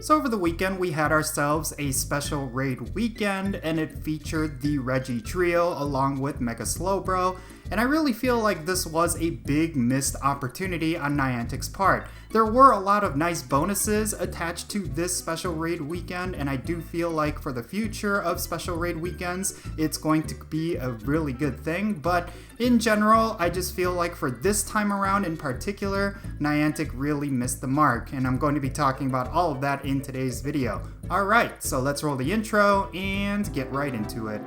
So over the weekend we had ourselves a special raid weekend, and it featured the Reggie Trio along with Mega Slowbro, and I really feel like this was a big missed opportunity on Niantic's part. There were a lot of nice bonuses attached to this special raid weekend, and I do feel like for the future of special raid weekends, it's going to be a really good thing, but in general, I just feel like for this time around in particular, Niantic really missed the mark, and I'm going to be talking about all of that in today's video. Alright, so let's roll the intro and get right into it.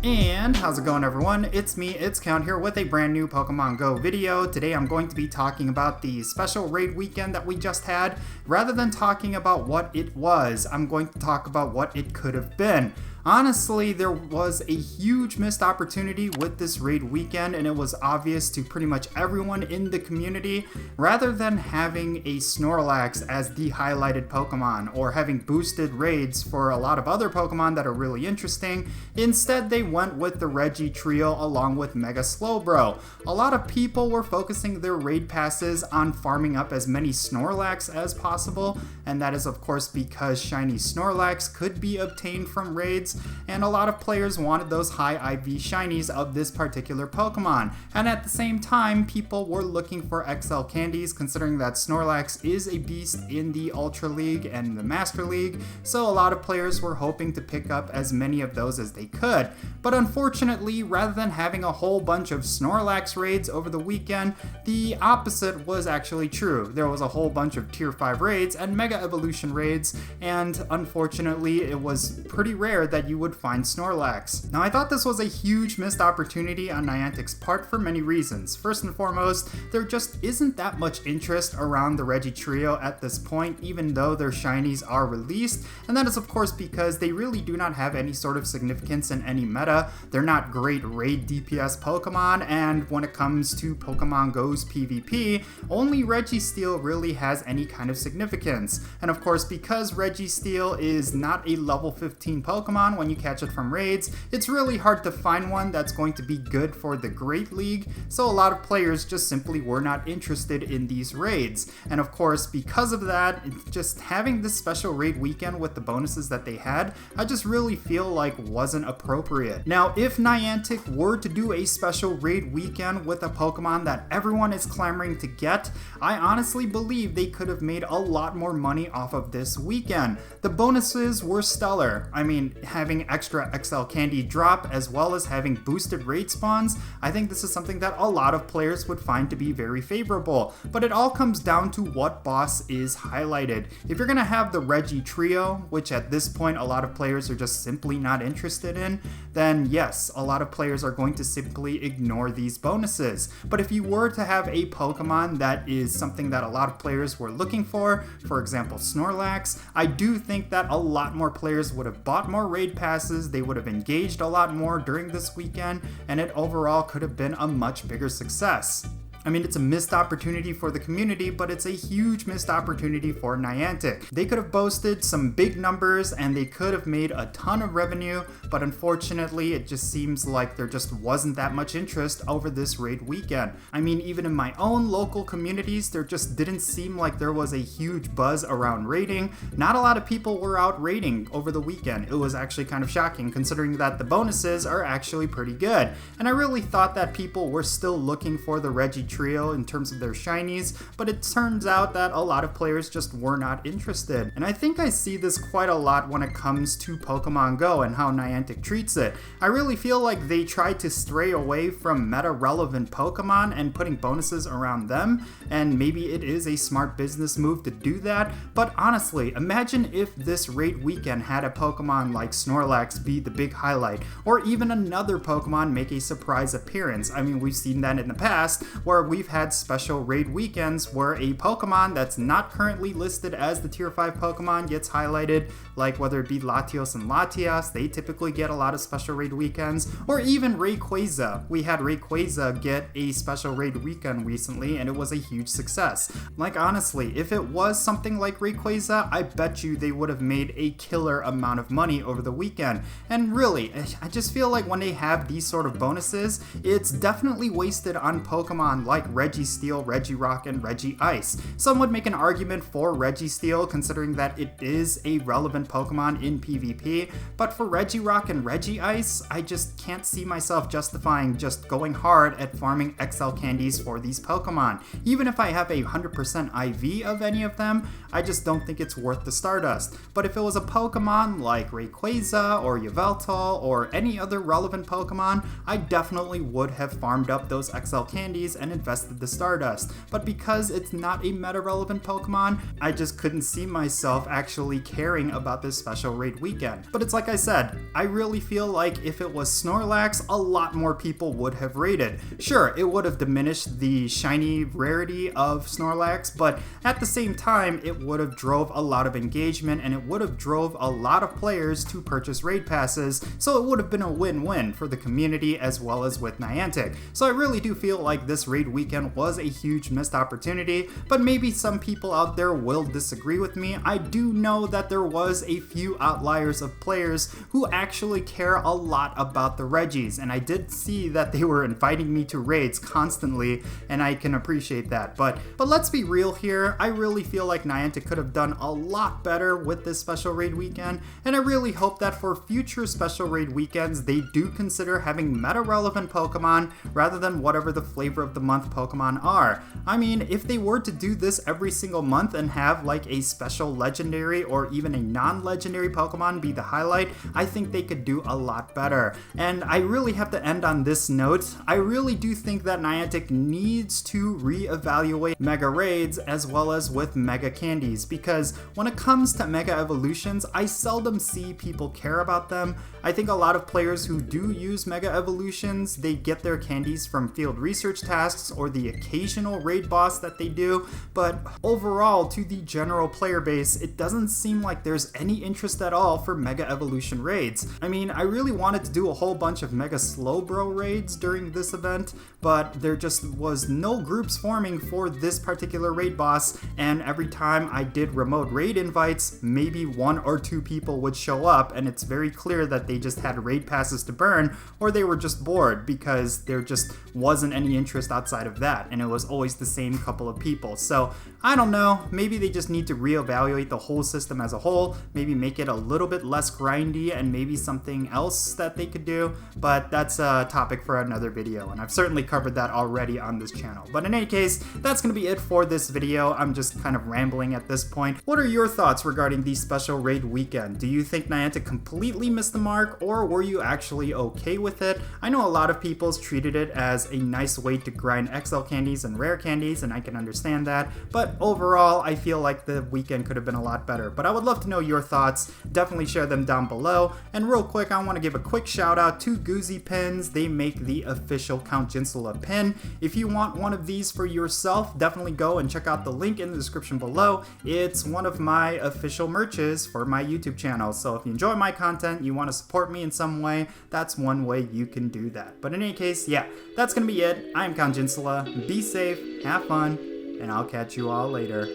And how's it going, everyone? It's me, It's Count here with a brand new Pokemon Go video. Today I'm going to be talking about the special raid weekend that we just had. Rather than talking about what it was, I'm going to talk about what it could have been. Honestly, there was a huge missed opportunity with this raid weekend, and it was obvious to pretty much everyone in the community. Rather than having a Snorlax as the highlighted Pokemon, or having boosted raids for a lot of other Pokemon that are really interesting, instead they went with the Reggie Trio along with Mega Slowbro. A lot of people were focusing their raid passes on farming up as many Snorlax as possible, and that is of course because shiny Snorlax could be obtained from raids, and a lot of players wanted those high IV shinies of this particular Pokemon. And at the same time, people were looking for XL candies, considering that Snorlax is a beast in the Ultra League and the Master League, so a lot of players were hoping to pick up as many of those as they could. But unfortunately, rather than having a whole bunch of Snorlax raids over the weekend, the opposite was actually true. There was a whole bunch of Tier 5 raids and Mega Evolution raids, and unfortunately it was pretty rare that you would find Snorlax. Now I thought this was a huge missed opportunity on Niantic's part for many reasons. First and foremost, there just isn't that much interest around the Reggie Trio at this point, even though their shinies are released, and that is of course because they really do not have any sort of significance in any meta. They're not great raid DPS Pokemon, and when it comes to Pokemon GO's PvP, only Registeel really has any kind of significance. And of course, because Registeel is not a level 15 Pokemon when you catch it from raids, it's really hard to find one that's going to be good for the Great League, so a lot of players just simply were not interested in these raids. And of course, because of that, just having this special raid weekend with the bonuses that they had, I just really feel like wasn't appropriate. Now, if Niantic were to do a special raid weekend with a Pokemon that everyone is clamoring to get, I honestly believe they could have made a lot more money off of this weekend. The bonuses were stellar. I mean, having extra XL candy drop as well as having boosted raid spawns, I think this is something that a lot of players would find to be very favorable. But it all comes down to what boss is highlighted. If you're gonna have the Reggie Trio, which at this point a lot of players are just simply not interested in, then yes, a lot of players are going to simply ignore these bonuses. But if you were to have a Pokemon that is something that a lot of players were looking for example Snorlax, I do think that a lot more players would have bought more raid passes, they would have engaged a lot more during this weekend, and it overall could have been a much bigger success. I mean, it's a missed opportunity for the community, but it's a huge missed opportunity for Niantic. They could have boasted some big numbers and they could have made a ton of revenue, but unfortunately it just seems like there just wasn't that much interest over this raid weekend. I mean, even in my own local communities, there just didn't seem like there was a huge buzz around raiding. Not a lot of people were out raiding over the weekend. It was actually kind of shocking considering that the bonuses are actually pretty good. And I really thought that people were still looking for the Reggie Trio in terms of their shinies, but it turns out that a lot of players just were not interested. And I think I see this quite a lot when it comes to Pokemon Go and how Niantic treats it. I really feel like they try to stray away from meta-relevant Pokemon and putting bonuses around them, and maybe it is a smart business move to do that, but honestly, imagine if this raid weekend had a Pokemon like Snorlax be the big highlight, or even another Pokemon make a surprise appearance. I mean, we've seen that in the past, where before, we've had special raid weekends where a Pokemon that's not currently listed as the tier 5 Pokemon gets highlighted, like whether it be Latios and Latias, they typically get a lot of special raid weekends, or even Rayquaza. We had Rayquaza get a special raid weekend recently, and it was a huge success. Like, honestly, if it was something like Rayquaza, I bet you they would have made a killer amount of money over the weekend. And really, I just feel like when they have these sort of bonuses, it's definitely wasted on Pokemon like Registeel, Regirock, and Regice. Some would make an argument for Registeel, considering that it is a relevant Pokemon in PvP, but for Regirock and Regice, I just can't see myself justifying just going hard at farming XL candies for these Pokemon. Even if I have a 100% IV of any of them, I just don't think it's worth the Stardust. But if it was a Pokemon like Rayquaza or Yveltal or any other relevant Pokemon, I definitely would have farmed up those XL candies and invested the Stardust. But because it's not a meta-relevant Pokemon, I just couldn't see myself actually caring about this special raid weekend. But it's like I said, I really feel like if it was Snorlax, a lot more people would have raided. Sure, it would have diminished the shiny rarity of Snorlax, but at the same time, it would have drove a lot of engagement and it would have drove a lot of players to purchase raid passes, so it would have been a win-win for the community as well as with Niantic. So I really do feel like this raid weekend was a huge missed opportunity, but maybe some people out there will disagree with me. I do know that there was a few outliers of players who actually care a lot about the Regis, and I did see that they were inviting me to raids constantly, and I can appreciate that. But let's be real here, I really feel like Niantic could have done a lot better with this special raid weekend, and I really hope that for future special raid weekends they do consider having meta-relevant Pokemon rather than whatever the flavor of the month Pokemon are. I mean, if they were to do this every single month and have like a special legendary or even a non-legendary Pokemon be the highlight, I think they could do a lot better. And I really have to end on this note. I really do think that Niantic needs to reevaluate Mega Raids as well as with Mega Candies, because when it comes to Mega Evolutions, I seldom see people care about them. I think a lot of players who do use Mega Evolutions, they get their candies from field research tasks or the occasional raid boss that they do, but overall to the general player base, it doesn't seem like there's any interest at all for Mega Evolution raids. I mean, I really wanted to do a whole bunch of Mega Slowbro raids during this event, but there just was no groups forming for this particular raid boss, and every time I did remote raid invites, maybe 1 or 2 people would show up, and it's very clear that they just had raid passes to burn, or they were just bored because there just wasn't any interest outside of that, and it was always the same couple of people. So I don't know, maybe they just need to reevaluate the whole system as a whole, maybe make it a little bit less grindy and maybe something else that they could do, but that's a topic for another video, and I've certainly covered that already on this channel. But in any case, that's going to be it for this video. I'm just kind of rambling at this point. What are your thoughts regarding the special raid weekend? Do you think Niantic completely missed the mark, or were you actually okay with it? I know a lot of people treated it as a nice way to grind XL candies and rare candies, and I can understand that, but overall, I feel like the weekend could have been a lot better. But I would love to know your thoughts. Definitely share them down below. And real quick, I want to give a quick shout out to GOOZEE pins. They make the official Count Jinsula pin. If you want one of these for yourself, definitely go and check out the link in the description below. It's one of my official merches for my YouTube channel. So if you enjoy my content, you want to support me in some way, that's one way you can do that. But in any case, yeah, that's going to be it. I'm Count Jinsula. Be safe, have fun, and I'll catch you all later.